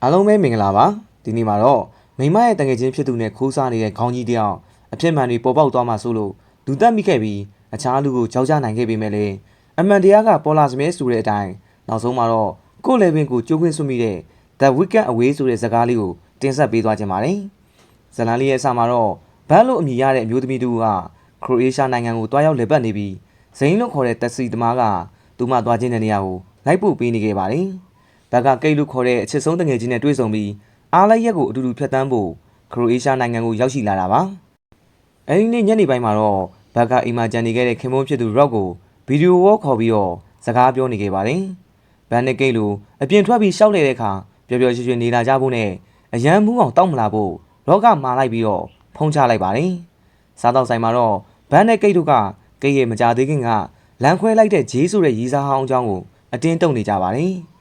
အားလုံးပဲမင်္ဂလာပါဒီနေ့မှာတော့မိမရဲ့တငယ်ချင်းဖြစ်သူနဲ့ခိုးစားနေတဲ့ခေါင်းကြီးတယောက်အဖြစ်မှန်တွေပေါ်ပေါက်သွားမှဆိုလို့လူတက်မိခဲ့ပြီးအခြားလူကိုကြောက်ကြနိုင်ခဲ့ပေမဲ့လည်းအမှန်တရားကပေါ်လာစမဲဆိုတဲ့အတိုင်းနောက်ဆုံးမှာတော့ကိုယ့် level ကိုကြိုးခွင်းဆွမိတဲ့ The Weekend Away ဆိုတဲ့ဇာတ်ကားလေးကိုတင်ဆက်ပေးသွားခြင်းပါတယ်ဇလန်လေးရဲ့အစမှာတော့ဘတ်လို့အမည်ရတဲ့အမျိုးသမီးတူကခရိုအေးရှားနိုင်ငံကိုတွားရောက်လည်ပတ်နေပြီးဇိန်းလို့ခေါ်တဲ့တက်စီသမားကသူမသွားခြင်းတဲ့နေရာကိုလိုက်ပို့ပေးနေခဲ့ပါတယ်ဘက်ကကိတ်လို့ခေါ်တဲ့အချစ်ဆုံးတငယ်ချင်းနဲ့တွေ့ဆုံပြီးအားလိုက်ရက်ကိုအတူတူဖြတ်တန်းဖို့ခရိုအေးရှားနိုင်ငံကိုရောက်ရှိလာတာပါအဲဒီနေ့ညနေပိုင်းမှာတော့ဘက်ကအိမ်မှာကြံနေခဲ့တဲ့ခင်မုန်းဖြစ်သူ Rock ကိုဗီဒီယိုဝေါ်ခေါ်ပြီးတော့စကားပြောနေခဲ့ပါတယ်ဘန်နဲ့ကိတ်လိုအပြင်ထွက်ပြီးရှောက်လေတဲ့အခါပျော်ပျော်ရွှင်ရွှင်နေလာကြဖို့နဲ့အရန်မူးအောင်တောက်မလာဖို့ Rock ကမှာလိုက်ပြီးတော့ဖုံးချလိုက်ပါတယ်စားတော့ဆိုင်မှာတော့ဘန်နဲ့ကိတ်တို့ကကိတ်ရဲ့မကြသေးခင်ကလမ်းခွဲလိုက်တဲ့ဂျေးဆိုတဲ့ရီစားဟောင်းအကြောင်းကိုအတင်းတုံနေကြပါတယ်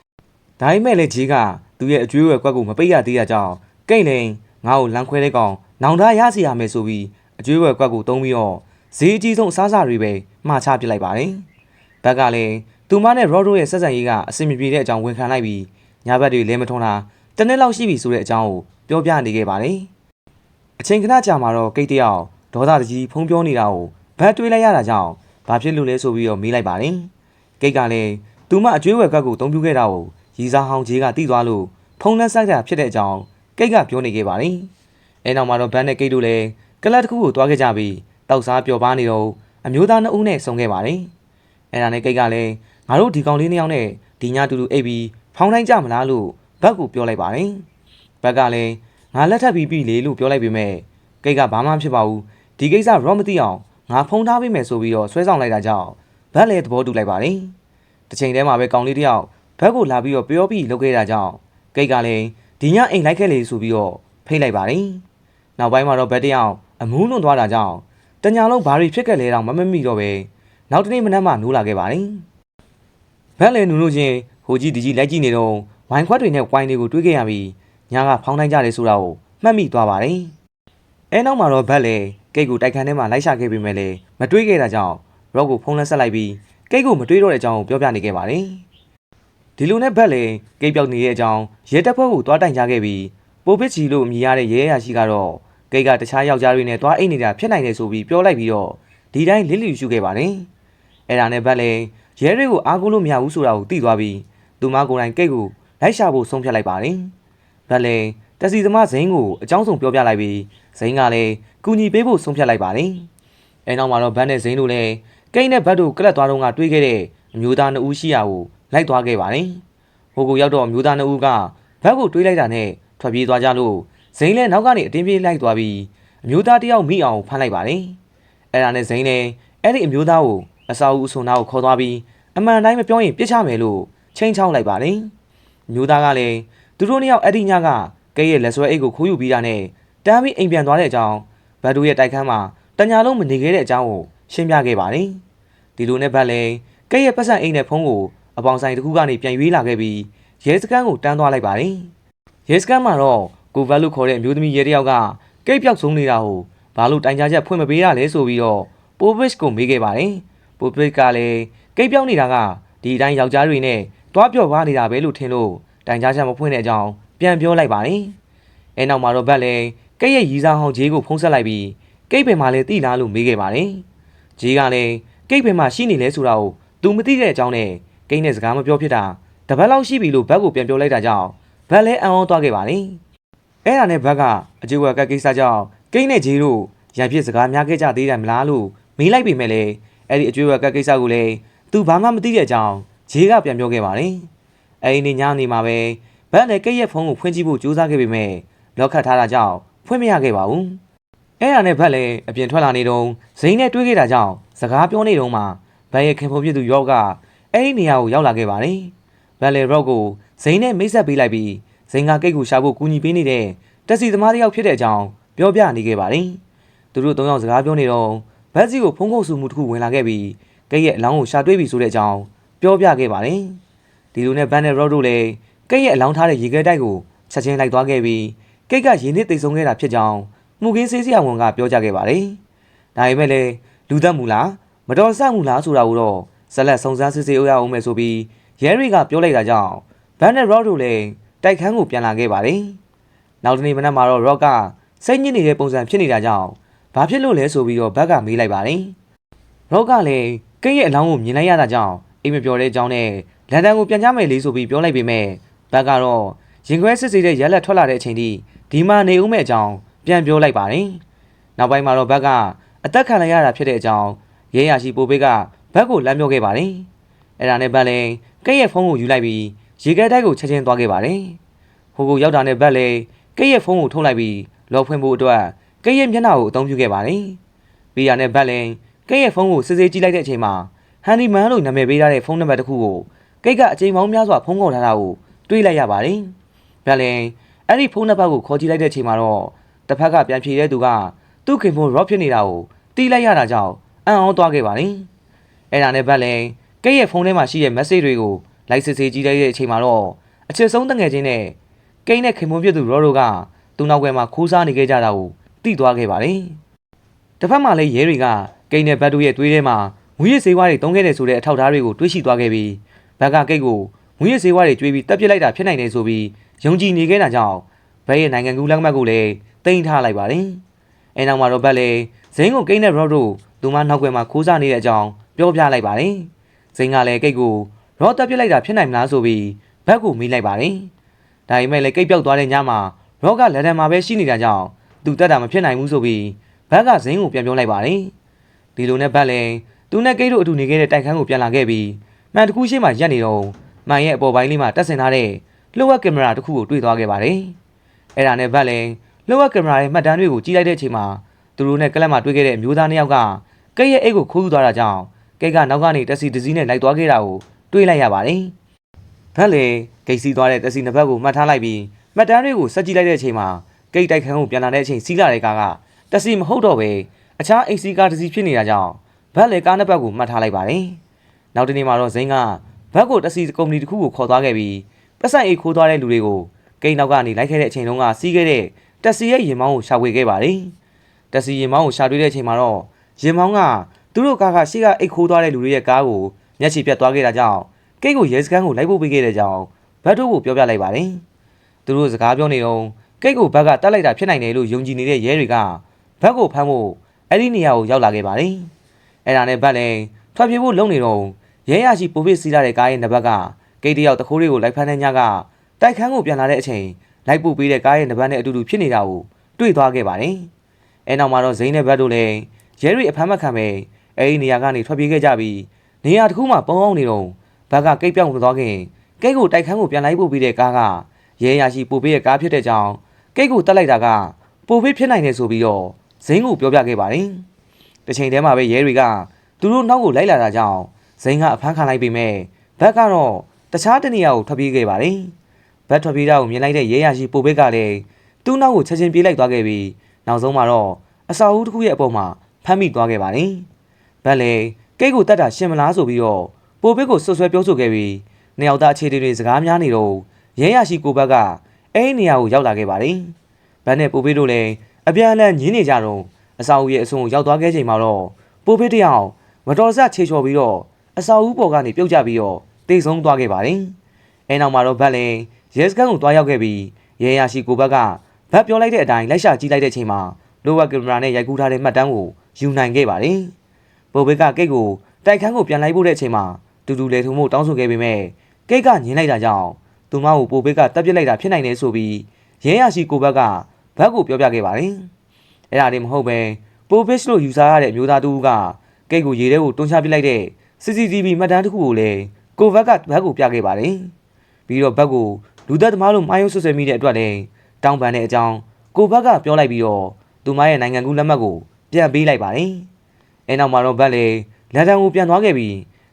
ဒါပေမဲ့လည်းဂျေးကသူရဲ့အကျွေးဝယ်ကွက်ကိုမပိတ်ရသေးတာကြောင့်ကိတ်လည်းငါ့ကိုလမ်းခွဲတဲ့ကောင်နောင်တရစီရမယ်ဆိုပြီးအကျွေးဝယ်ကွက်ကိုတုံးပြီးတော့ဈေးအကြီးဆုံးအစားအစာတွေပဲမှားချပစ်လိုက်ပါတယ်ဘက်ကလည်းသူမနဲ့ Rock တို့ရဲ့ဆက်ဆံရေးကအဆင်မပြေတဲ့အကြောင်းဝန်ခံလိုက်ပြီးညဘက်တွေလဲမထုံးတာတနေ့လောက်ရှိပြီဆိုတဲ့အကြောင်းကိုပြောပြနေခဲ့ပါတယ်အချိန်ခဏကြာမှာတော့ကိတ်တယောက်ဒေါသတကြီးဖုံးပြောနေတာကိုဘတ်တွေးလိုက်ရတာကြောင့်ဘာဖြစ်လို့လဲဆိုပြီးတော့မေးလိုက်ပါတယ်ကိတ်ကလည်းသူမအကျွေးဝယ်ကွက်ကိုတုံးပြခဲ့တာကိုရီစားဟောင်းကြီးကတိသွားလို့ဖုံးနှက်ဆိုင်တာဖြစ်တဲ့အကြောင်းကိတ်ကပြောနေခဲ့ပါတယ်အဲနောက်မှာတော့ဘတ်နဲ့ကိတ်တို့လည်းကလပ်တစ်ခုကိုတွားခဲ့ကြပြီးတောက်စားပျော်ပါနေတော့အမျိုးသားနှစ်ဦးနဲ့ဆုံခဲ့ပါတယ်အဲဒါနဲ့ကိတ်ကလည်းငါတို့ဒီကောင်လေးနှစ်ယောက်နဲ့ဒီညတူတူအိပ်ပြီးဖောင်းတိုင်းကြမလားလို့ဘတ်ကိုပြောလိုက်ပါတယ်ဘတ်ကလည်းငါလက်ထပ်ပြီးပြီလေလို့ပြောလိုက်ပေမဲ့ကိတ်ကဘာမှဖြစ်ပါဘူးဒီကိစ္စ Rock မသိအောင်ငါဖုံးထားပေးမယ်ဆိုပြီးတော့ဆွဲဆောင်လိုက်တာကြောင့်ဘတ်လည်းသဘောတူလိုက်ပါတယ်တစ်ချိန်တည်းမှာပဲကောင်လေးတယောက်ဘတ်ကိုလာပြီးတော့ပြောပြီးလုပ်ခဲ့တာကြောင့်ကိတ်ကလည်းဒီညအိမ်လိုက်ခဲ့လေဆိုပြီးတော့ဖိတ်လိုက်ပါတယ်နောက်ပိုင်းမှာတော့ဘတ်တယောက်အမူးလွန်သွားတာကြောင့်တညာလုံးဘာတွေဖြစ်ခဲ့လဲတော့မမိတော့ပဲနောက်တနေ့မနက်မှနိုးလာခဲ့ပါတယ်ဘတ်လည်းနူလို့ချင်းဟိုကြီးဒီကြီးလိုက်ကြည့်နေတော့ဝိုင်ခွက်တွေနဲ့ဝိုင်တွေကိုတွေးခဲ့ရပြီးညကဖောင်းတိုင်းကြတယ်ဆိုတာကိုမှတ်မိသွားပါတယ်အဲနောက်မှာတော့ဘတ်လည်းကိတ်ကိုတိုက်ခန်းထဲမှာလိုက်ရှာခဲ့ပေမဲ့လည်းမတွေးခဲ့တာကြောင့် Rock ကိုဖုန်းလက်ဆက်လိုက်ပြီးကိတ်ကိုမတွေးတော့တဲ့အကြောင်းကိုပြောပြနေခဲ့ပါတယ်ဒီလိုနဲ့ဘတ်လည်းကိတ်ပြောက်နေတဲ့အကြောင်းရဲတပ်ဖွဲ့ကိုတွားတိုင်ကြခဲ့ပြီးပိုပစ်ချီလို့မြည်ရတဲ့ရဲရရှိကတော့ကိတ်ကတခြားယောက်ျားတွေနဲ့တွားအိတ်နေတာဖြစ်နိုင်တယ်ဆိုပြီးပြောလိုက်ပြီးတော့ဒီတိုင်းလစ်လျူရှုခဲ့ပါတယ်အဲ့ဒါနဲ့ဘတ်လည်းရဲတွေကိုအားကိုးလို့မရဘူးဆိုတာကိုသိသွားပြီးသူမကိုယ်တိုင်ကိတ်ကိုလိုက်ရှာဖို့ဆုံးဖြတ်လိုက်ပါတယ်ဘတ်လည်းတက်စီသမားဇိန်းကိုအကြောင်းစုံပြောပြလိုက်ပြီးဇိန်းကလည်းကူညီပေးဖို့ဆုံးဖြတ်လိုက်ပါတယ်အဲနောက်မှာတော့ဘတ်နဲ့ဇိန်းတို့လည်းကိတ်နဲ့ဘတ်တို့ကလပ်သွားတော့ကတွေးခဲ့တဲ့အမျိုးသားနှစ်ဦးရှိရာကိုလိုက်သွားခဲ့ပါတယ်ဟိုကိုရောက်တော့အမျိုးသားနှစ်ဦးကဘတ်ကိုတွေးလိုက်တာနဲ့ထွက်ပြေးသွားကြလို့ဇိန်းလည်းနောက်ကနေအတင်းပြေးလိုက်သွားပြီးအမျိုးသားတယောက်မိအောင်ဖမ်းလိုက်ပါတယ်အဲ့ဒါနဲ့ဇိန်းလည်းအဲ့ဒီအမျိုးသားကိုအစာအုပ်အဆုံနာကိုခေါ်သွားပြီးအမှန်တိုင်းမပြောရင်ပြစ်ချမယ်လို့ချိန်ချောက်လိုက်ပါတယ်အမျိုးသားကလည်းသူတို့နှစ်ယောက်အဲ့ဒီညကကဲရဲ့လက်ဆွဲအိတ်ကိုခိုးယူပြီးတာနဲ့တန်းပြီးအိမ်ပြန်သွားတဲ့အကြောင်းဘတ်တို့ရဲ့တိုက်ခန်းမှာတညာလုံးမနေခဲ့တဲ့အကြောင်းကိုရှင်းပြခဲ့ပါတယ်ဒီလိုနဲ့ဘတ်လည်းကဲရဲ့ပတ်စံအိတ်နဲ့ဖုန်းကိုအပေါင်ဆိုင်တစ်ခုကနေပြန်ရွေးလာခဲ့ပြီးရဲစခန်းကိုတန်းသွားလိုက်ပါတယ်ရဲစခန်းမှာတော့ကိုဗတ်လို့ခေါ်တဲ့အမျိုးသမီးရဲတယောက်ကကိတ်ပြောက်ဆုံးနေတာကိုဘာလို့တိုင်ကြားချက်ဖွင့်မပေးရလဲဆိုပြီးတော့ပိုပစ်ကိုမေးခဲ့ပါတယ်ပိုပစ်ကလည်းကိတ်ပြောက်နေတာကဒီအတိုင်းယောက်ျားတွေနဲ့တွားပြော့ပါနေတာပဲလို့ထင်လို့တိုင်ကြားချက်မဖွင့်တဲ့အကြောင်းပြန်ပြောလိုက်ပါတယ်အဲနောက်မှာတော့ဘတ်လည်းကိတ်ရဲ့ရီစားဟောင်းဂျေးကိုဖုံးဆက်လိုက်ပြီးကိတ်ပင်မှာလည်းတိလားလို့မေးခဲ့ပါတယ်ဂျေးကလည်းကိတ်ပင်မှာရှိနေလဲဆိုတာကိုသူမသိတဲ့အကြောင်းနဲ့ကိတ်နဲ့စကားမပြောဖြစ်တာတပတ်လောက်ရှိပြီလို့ဘတ်ကိုပြန်ပြောလိုက်တာကြောင့်ဘတ်လည်းအံ့ဩသွားခဲ့ပါတယ်အဲ့ဒါနဲ့ဘတ်ကအကျွေးဝယ်ကကိစ္စကြောင့်ကိတ်နဲ့ဂျေးတို့ရံပြစ်စကားများခဲ့ကြသေးတယ်မလားလို့မေးလိုက်ပေမဲ့လည်းအဲ့ဒီအကျွေးဝယ်ကကိစ္စကိုလည်းသူဘာမှမသိတဲ့အကြောင်းဂျေးကပြန်ပြောခဲ့ပါတယ်အဲ့ဒီနေ့ညနေမှာပဲဘတ်လည်းကိတ်ရဲ့ဖုန်းကိုဖွင့်ကြည့်ဖို့ကြိုးစားခဲ့ပေမဲ့လော့ခတ်ထားတာကြောင့်ဖွင့်မရခဲ့ပါဘူးအဲ့ဒါနဲ့ဘတ်လည်းအပြင်ထွက်လာနေတော့ဇိန်းနဲ့တွေ့ခဲ့တာကြောင့်စကားပြောနေတော့မှဘတ်ရဲ့ခင်ဖွန်ပြသူရော့ကအဲ့ဒီနေရာကိုရောက်လာခဲ့ပါတယ်ဘတ်လည်းရော့ကိုဇိန်းနဲ့မိတ်ဆက်ပေးလိုက်ပြီးဇိန်းကကိတ်ကိုရှာဖို့ကူညီပေးနေတဲ့တက်စီသမားတယောက်ဖြစ်တဲ့အကြောင်းပြောပြနေခဲ့ပါတယ်သူတို့သုံးယောက်စကားပြောနေတော့ဘတ်စီကိုဖုန်းခုတ်ဆူမှုတစ်ခုဝင်လာခဲ့ပြီးကိတ်ရဲ့အလောင်းကိုရှာတွေ့ပြီဆိုတဲ့အကြောင်းပြောပြခဲ့ပါတယ်ဒီလိုနဲ့ဘတ်နဲ့ရော့တို့လည်းကိတ်ရဲ့အလောင်းထားတဲ့ရေခဲတိုက်ကိုချက်ချင်းလိုက်သွားခဲ့ပြီးကိတ်ကရေနစ်သိမ်းဆုံးခဲ့တာဖြစ်ကြောင်းမှုကင်းဆေးဆရာဝန်ကပြောကြားခဲ့ပါတယ်ဒါပေမဲ့လည်းလူသက်မှုလားမတော်ဆမှုလားဆိုတာကိုတော့ဇက်လက်စုံစမ်းစစ်ဆေးရအောင်မယ်ဆိုပြီးရဲတွေကပြောလိုက်တာကြောင့်ဘန်နဲ့ရော့တို့လည်း တိုက်ခန်းကိုပြန်လာခဲ့ပါတယ်။နောက်တနေ့မနက်မှာတော့ Rock ကစိတ်ညစ်နေတဲ့ပုံစံဖြစ်နေတာကြောင့်ဘာဖြစ်လို့လဲဆိုပြီးတော့ဘက်ကမေးလိုက်ပါတယ်။ Rock ကလည်းကိတ်ရဲ့အလောင်းကိုမြင်လိုက်ရတာကြောင့်အိမ်မပြောတဲ့အကြောင်းနဲ့လန်ဒန်ကိုပြန်ကြမယ်လေဆိုပြီးပြောလိုက်ပေမဲ့ဘက်ကတော့ရင်ခွဲစစ်စေးတဲ့ရက်လက်ထွက်လာတဲ့အချိန်ထိဒီမှာနေဦးမဲ့အကြောင်းပြန်ပြောလိုက်ပါတယ်။နောက်ပိုင်းမှာတော့ဘက်ကအသက်ခံလိုက်ရတာဖြစ်တဲ့အကြောင်းရဲရရှိပိုဘေးကဘက်ကိုလမ်းပြောခဲ့ပါတယ်။အဲ့ဒါနဲ့ဘက်လည်းကိတ်ရဲ့ဖုန်းကိုယူလိုက်ပြီးရေခဲတိုက်ကိုချက်ချင်းသွားခဲ့ပါတယ်။ဟိုကိုရောက်တာနဲ့ဘက်လည်းကိတ်ရဲ့ဖုန်းကိုထုတ်လိုက်ပြီးလော်ဖွင့်ဖို့အတွက်ကိတ်ရဲ့မျက်နှာကိုအသုံးပြုခဲ့ပါတယ်။ပြီးရတဲ့ဘက်လည်းကိတ်ရဲ့ဖုန်းကိုစစ်ဆေးကြည့်လိုက်တဲ့အချိန်မှာဟန်ဒီမန်လို့နာမည်ပေးထားတဲ့ဖုန်းနံပါတ်တစ်ခုကိုကိတ်ကအချိန်ပေါင်းများစွာဖုန်းခေါ်ထားတာကိုတွေးလိုက်ရပါတယ်။ဘက်လည်းအဲ့ဒီဖုန်းနံပါတ်ကိုခေါ်ကြည့်လိုက်တဲ့အချိန်မှာတော့တစ်ဖက်ကပြန်ဖြေတဲ့သူကသူ့ခင်ဖုန်း rock ဖြစ်နေတာကိုတီးလိုက်ရတာကြောင့်အံ့ဩသွားခဲ့ပါတယ်။အဲ့ဒါနဲ့ဘက်လည်းကိတ်ရဲ့ဖုန်းထဲမှာရှိတဲ့ message တွေကိုလိုက်စစ်ဆေးကြည့်လိုက်တဲ့အချိန်မှာတော့အချစ်ဆုံးတငယ်ချင်းနဲ့ကိတ်နဲ့ခင်ဖုန်းဖြစ်သူ rock တို့ကသူ့နောက်ကွယ်မှာခိုးစားနေခဲ့ကြတာကိုသိသွားခဲ့ပါတယ်။တစ်ဖက်မှာလည်းရဲတွေကကိတ်နဲ့ဘက်တို့ရဲ့သွေးထဲမှာမူရစ်ဆေးဝါးတွေတုံးခဲ့တယ်ဆိုတဲ့အထောက်အထားတွေကိုတွေးရှိသွားခဲ့ပြီးဘက်ကကိတ်ကိုမူရစ်ဆေးဝါးတွေကျွေးပြီးတပ်ပစ်လိုက်တာဖြစ်နိုင်တယ်ဆိုပြီးယုံကြည်နေခဲ့တာကြောင့်ဘက်ရဲ့နိုင်ငံကူးလက်မှတ်ကိုလည်းတင်ထားလိုက်ပါတယ်။အဲနောက်မှာတော့ဘက်လည်းဇိန်းကိုကိတ်နဲ့ rock တို့သူမနောက်ကွယ်မှာခိုးစားနေတဲ့အကြောင်းပြောပြလိုက်ပါတယ်။ဇိန်းကလည်းကိတ်ကို rock တပ်ပစ်လိုက်တာဖြစ်နိုင်မလားဆိုပြီးဘက်ကိုမေးလိုက်ပါတယ်။ဒါပေမဲ့လည်းကိတ်ပြောက်သွားတဲ့ညမှာ rock ကလန်ဒန်မှာပဲရှိနေတာကြောင့်သူတက်တာမဖြစ်နိုင်ဘူးဆိုပြီးဘက်ကဇိန်းကိုပြန်ပြောလိုက်ပါတယ်။ဒီလိုနဲ့ဘက်လည်းသူနဲ့ကိတ်တို့အတူနေခဲ့တဲ့တိုက်ခန်းကိုပြန်လာခဲ့ပြီးမှန်တခုရှိမှရက်နေတော့မှန်ရဲ့အပေါ်ပိုင်းလေးမှာတက်ဆင်ထားတဲ့လှုပ်ဝက်ကင်မရာတစ်ခုကိုတွေ့သွားခဲ့ပါတယ်။အဲ့ဒါနဲ့ဘက်လည်းလှုပ်ဝက်ကင်မရာရဲ့မှတ်တမ်းတွေကိုကြည့်လိုက်တဲ့အချိန်မှာသူတို့နဲ့ကလပ်မှာတွေ့ခဲ့တဲ့အမျိုးသားနှစ်ယောက်ကကိတ်ရဲ့အိတ်ကိုခိုးယူသွားတာကြောင့်ကိတ်ကနောက်ကနေတက်စီတစ်စီးနဲ့လိုက်သွားခဲ့တာကိုတွေ့လိုက်ရပါတယ်။ဘက်လည်းဂိတ်စီးသွားတဲ့တက်စီနှစ်ဘက်ကိုမှတ်ထားလိုက်ပြီးမှတ်တမ်းတွေကိုစက်ကြည့်လိုက်တဲ့အချိန်မှာကိတ်တိုက်ခန်းကိုပြန်လာတဲ့အချိန်စီးလာတဲ့ကားကတက်စီမဟုတ်တော့ပဲအခြားအိတ်စီးကားတစ်စီးဖြစ်နေတာကြောင့်ဘက်လည်းကားနှစ်ဘက်ကိုမှတ်ထားလိုက်ပါတယ်။နောက်တနေ့မှာတော့ဇိန်းကဘက်ကိုတက်စီကုမ္ပဏီတစ်ခုကိုခေါ်သွားခဲ့ပြီးပတ်စံအိတ်ခိုးသွားတဲ့လူတွေကိုကိတ်နောက်ကနေလိုက်ခဲ့တဲ့အချိန်တုန်းကစီးခဲ့တဲ့တက်စီရဲ့ရင်မောင်းကိုရှာဖွေခဲ့ပါတယ်။တက်စီရင်မောင်းကိုရှာတွေ့တဲ့အချိန်မှာတော့ရင်မောင်းကသူတို့ကားကရှေ့ကအိတ်ခိုးသွားတဲ့လူတွေရဲ့ကားကိုမျက်ခြေပြတ်သွားခဲ့တာကြောင့်ကိတ်ကိုရဲစခန်းကိုလိုက်ပို့ပေးခဲ့တဲ့ကြောင်းဘက်တို့ကိုပြောပြလိုက်ပါတယ်။သူတို့စကားပြောနေတော့ကိတ်ကိုဘက်ကတတ်လိုက်တာဖြစ်နိုင်တယ်လို့ယုံကြည်နေတဲ့ရဲတွေကဘက်ကိုဖမ်းဖို့အဲ့ဒီနေရာကိုရောက်လာခဲ့ပါတယ်။အဲ့ဒါနဲ့ဘက်လည်းထွက်ပြေးဖို့လုပ်နေတော့ရဲရရှိပိုပစ်စီးလာတဲ့ကားရဲ့နံပါတ်ကကိတ်တယောက်တခိုးတွေကိုလိုက်ဖမ်းတဲ့ညကတိုက်ခန်းကိုပြန်လာတဲ့အချိန်လိုက်ပို့ပေးတဲ့ကားရဲ့နံပါတ်နဲ့အတူတူဖြစ်နေတာကိုတွေ့သွားခဲ့ပါတယ်။အဲနောက်မှာတော့ဇိန်းနဲ့ဘက်တို့လည်းရဲတွေအဖမ်းမခံပဲအဲဒီနေရာကနေထွက်ပြေးခဲ့ကြပြီးနေရာတစ်ခုမှပုံအောင်နေတော့ဘက်ကကိတ်ပြောင်းသွားခင်ကိတ်ကိုတိုက်ခန်းကိုပြန်လိုက်ပို့ပေးတဲ့ကားကရဲရရှိပို့ပေးတဲ့ကားဖြစ်တဲ့ကြောင်းကိတ်ကိုတက်လိုက်တာကပိုပေးဖြစ်နိုင်တယ်ဆိုပြီးတော့ဇိန်းကိုပြောပြခဲ့ပါတယ်။တစ်ချိန်တည်းမှာပဲရဲတွေကသူတို့နောက်ကိုလိုက်လာတာကြောင့်ဇိန်းကအဖမ်းခံလိုက်ပေမဲ့ဘက်ကတော့တခြားတနေရာကိုထွက်ပြေးခဲ့ပါတယ်။ဘက်ထွက်ပြေးတာကိုမြင်လိုက်တဲ့ရဲရရှိပိုပေးကလည်းသူ့နောက်ကိုချက်ချင်းပြေးလိုက်သွားခဲ့ပြီးနောက်ဆုံးမှာတော့အစာအုပ်တစ်ခုရဲ့အပေါ်မှာဖမ်းမိသွားခဲ့ပါတယ်။ဘက်လည်းကိတ်ကိုတတ်တာရှင်မလားဆိုပြီးတော့ပိုပေးကိုဆွဆွဲပြောဆိုခဲ့ပြီးနှစ်ယောက်သားအခြေအနေတွေစကားများနေတော့ရဲရရှိကိုဘက်ကအဲဒီနေရာကိုရောက်လာခဲ့ပါတယ်။ဘက်နဲ့ပိုပေးတို့လည်းအပြန်အလှန်ညင်းနေကြတော့အစာအုပ်ရဲ့အဆုံကိုရောက်သွားခဲ့ချိန်မှာတော့ပိုပေးတယောက်မတော်တဆခြေချော်ပြီးတော့အစာအုပ်ပေါ်ကနေပြုတ်ကျပြီးတော့တိတ်ဆုံးသွားခဲ့ပါတယ်။အဲနောက်မှာတော့ဘက်လည်းရဲစခန်းကိုတွားရောက်ခဲ့ပြီးရဲရရှိကိုဘက်ကဘက်ပြောလိုက်တဲ့အတိုင်းလိုက်ရှာကြည့်လိုက်တဲ့အချိန်မှာလိုဝက်ကင်မရာနဲ့ရိုက်ကူးထားတဲ့မှတ်တမ်းကိုယူနိုင်ခဲ့ပါတယ်။ပိုဘေကကိတ်ကိုတိုက်ခန်းကိုပြန်လိုက်ဖို့တဲ့အချိန်မှာတူတူလေထုံမှုတောင်းဆိုခဲ့ပေမဲ့ကိတ်ကညင်းလိုက်တာကြောင့်သူမကိုပိုဘေကတပ်ပစ်လိုက်တာဖြစ်နိုင်တယ်ဆိုပြီးရဲရရှိကိုဘက်ကဘက်ကိုပြောပြခဲ့ပါတယ်။အဲ့ဒါတည်းမဟုတ်ပဲပိုဘေစ်လို့ယူဆရတဲ့အမျိုးသားတူကကိတ်ကိုရေထဲကိုတွန်းချပစ်လိုက်တဲ့ CCTV မှတ်တမ်းတစ်ခုကိုလည်းကိုဘက်ကဘက်ကိုပြခဲ့ပါတယ်။ပြီးတော့ဘက်ကိုလူသက်သမားလို့မှားယွင်းဆွဆွဲမိတဲ့အတွက်လည်းတောင်းပန်တဲ့အကြောင်းကိုဘက်ကပြောလိုက်ပြီးတော့သူမရဲ့နိုင်ငံကူးလက်မှတ်ကိုပြန်ပေးလိုက်ပါတယ်။အဲနောက်မှာတော့ဘက်လည်းလန်ဒန်ကိုပြန်သွားခဲ့ပြီ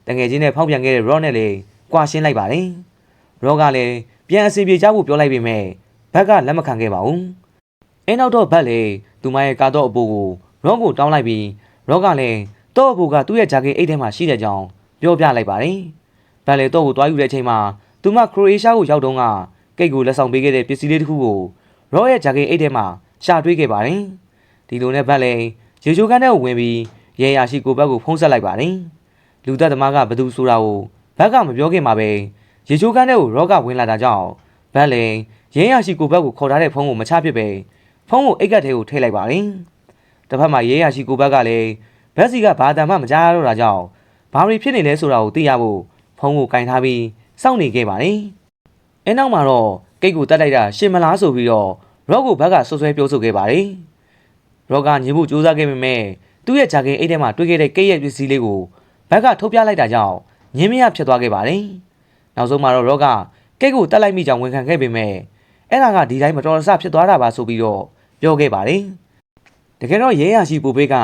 းတငယ်ချင်းနဲ့ဖောက်ပြန်ခဲ့တဲ့ Rock နဲ့လည်းကွာရှင်းလိုက်ပါတယ်။ Rock ကလည်းပြန်အစီပြေချဖို့ပြောလိုက်ပေမဲ့ဘက်ကလက်မခံခဲ့ပါဘူး။အဲနောက်တော့ဘက်လည်းသူမရဲ့ကားတော့အပိုးကို Rock ကိုတောင်းလိုက်ပြီး Rock ကလည်းတော့အပိုးကသူ့ရဲ့ဂျာကင်အိတ်ထဲမှာရှိတဲ့ကြောင်းပြောပြလိုက်ပါတယ်။ဘက်လည်းတော့ကိုတွားယူတဲ့အချိန်မှာသူမခရိုအေးရှားကိုရောက်တော့ကကိတ်ကိုလက်ဆောင်ပေးခဲ့တဲ့ပစ္စည်းလေးတစ်ခုကို Rock ရဲ့ဂျာကင်အိတ်ထဲမှာရှာတွေ့ခဲ့ပါတယ်။ဒီလိုနဲ့ဘက်လည်းရေချိုးခန်းထဲကိုဝင်ပြီးရဲရရှိကိုဘက်ကိုဖုံးဆက်လိုက်ပါတယ်။လူသက်သမားကဘသူဆိုတာကိုဘက်ကမပြောခင်မှာပဲရေချိုးခန်းထဲကို Rock ကဝင်လာတာကြောင့် ဘတ်လည်းရင်းရရှိကိုဘက်ကိုခေါ်ထားတဲ့ဖုန်းကိုမချပစ်ပဲဖုန်းကိုအိတ်ကက်ထဲကိုထည့်လိုက်ပါတယ်တစ်ဖက်မှာရဲရရှိကိုဘက်ကလည်းဘက်စီကဘာတမ်းမှမကြားရတော့တာကြောင့်ဘာတွေဖြစ်နေလဲဆိုတာကိုသိရဖို့ဖုန်းကိုကင်ထားပြီးစောင့်နေခဲ့ပါတယ်အဲနောက်မှာတော့ကိတ်ကိုတတ်လိုက်တာရှင်မလားဆိုပြီးတော့ရော့ကိုဘက်ကဆွဆွဲပြောဆိုခဲ့ပါတယ်ရော့ကညင်ဖို့ကြိုးစားခဲ့ပေမဲ့သူ့ရဲ့ဂျာကင်အိတ်ထဲမှာတွေ့ခဲ့တဲ့ကိတ်ရဲ့ပစ္စည်းလေးကိုဘက်ကထုတ်ပြလိုက်တာကြောင့်ညင်မရဖြစ်သွားခဲ့ပါတယ်နောက်ဆုံးမှာတော့ရော့ကကိတ်ကိုတတ်လိုက်မိကြောင်းဝန်ခံခဲ့ပေမဲ့အဲ့ဒါကဒီတိုင်းမတော်တဆဖြစ်သွားတာပါဆိုပြီးတော့ပြောခဲ့ပါတယ်တကယ်တော့ရဲရရှိပိုဘေးက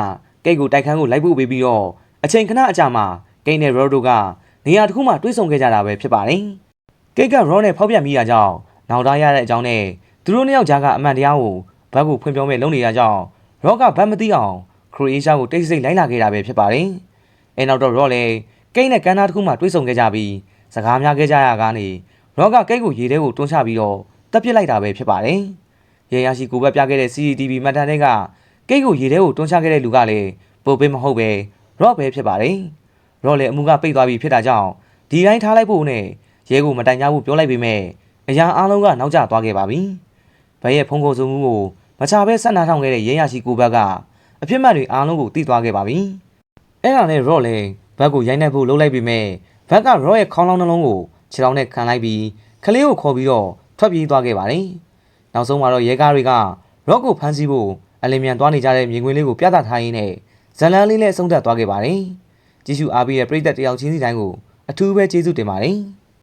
ကိတ်ကိုတိုက်ခန်းကိုလိုက်ပို့ပေးပြီးတော့အချိန်ခဏအကြာမှာကိတ်နဲ့ရော့တို့ကနေရာတစ်ခုမှတွေ့ဆုံခဲ့ကြတာပဲဖြစ်ပါတယ်ကိတ်ကရော့နဲ့ဖောက်ပြန်မိတာကြောင့်နောက်သားရတဲ့အကြောင်းနဲ့သူတို့နှစ်ယောက်ကြားကအမှန်တရားကိုဘတ်ကိုဖွင့်ပြောမဲ့လုပ်နေတာကြောင့်ရော့ကဘတ်မသိအောင်ခရိုအေးရှားကိုတိတ်ဆိတ်လိုက်လာခဲ့တာပဲဖြစ်ပါတယ်အဲနောက်တော့ရော့လည်းကိတ်နဲ့ကန်းသားတစ်ခုမှတွေ့ဆုံခဲ့ကြပြီးစကားများခဲ့ကြရကနေရော့ကကိတ်ကိုရေထဲကိုတွန်းချပြီးတော့တပ်ပစ်လိုက်တာပဲဖြစ်ပါတယ်ရဲရရှိကိုဘက်ပြခဲ့တဲ့ CCTV မှတ်တမ်းတွေကကိတ်ကိုရေထဲကိုတွန်းချခဲ့တဲ့လူကလည်းပိုပေးမဟုတ်ပဲရော့ပဲဖြစ်ပါတယ်ရော့လည်းအမှုကပိတ်သွားပြီဖြစ်တာကြောင့်ဒီတိုင်းထားလိုက်ဖို့နဲ့ရဲကိုမတိုင်ကြဘူးပြောလိုက်ပေမဲ့အရာအားလုံးကနောက်ကျသွားခဲ့ပါပြီဘဲရဲ့ဖုန်းခေါ်ဆိုမှုကိုမချဘဲဆက်နာထောင်ခဲ့တဲ့ရဲရရှိကိုဘက်ကအဖြစ်မှန်တွေအားလုံးကိုသိသွားခဲ့ပါပြီအဲ့ဒါနဲ့ရော့လည်းဘက်ကိုရိုက်နှက်ဖို့လှုပ်လိုက်ပေမဲ့ဘက်ကရော့ရဲ့ခေါင်းလောင်းနှလုံးကိုခြေထောက်နဲ့ခံလိုက်ပြီးကလေးကိုခေါ်ပြီးတော့ထွက်ပြေးသွားခဲ့ပါတယ်နောက်ဆုံးမှာတော့ရဲကားတွေကရော့ကိုဖမ်းဆီးဖို့အလင်းမြန်သွားနေကြတဲ့မြင်ကွင်းလေးကိုပြသထားရင်းနဲ့ဇလန်းလေးနဲ့အဆုံးသတ်သွားခဲ့ပါတယ်ကြည့်ရှုအားပေးတဲ့ပရိသတ်တယောက်ချင်းစီတိုင်းကိုအထူးပဲကျေးဇူးတင်ပါတယ်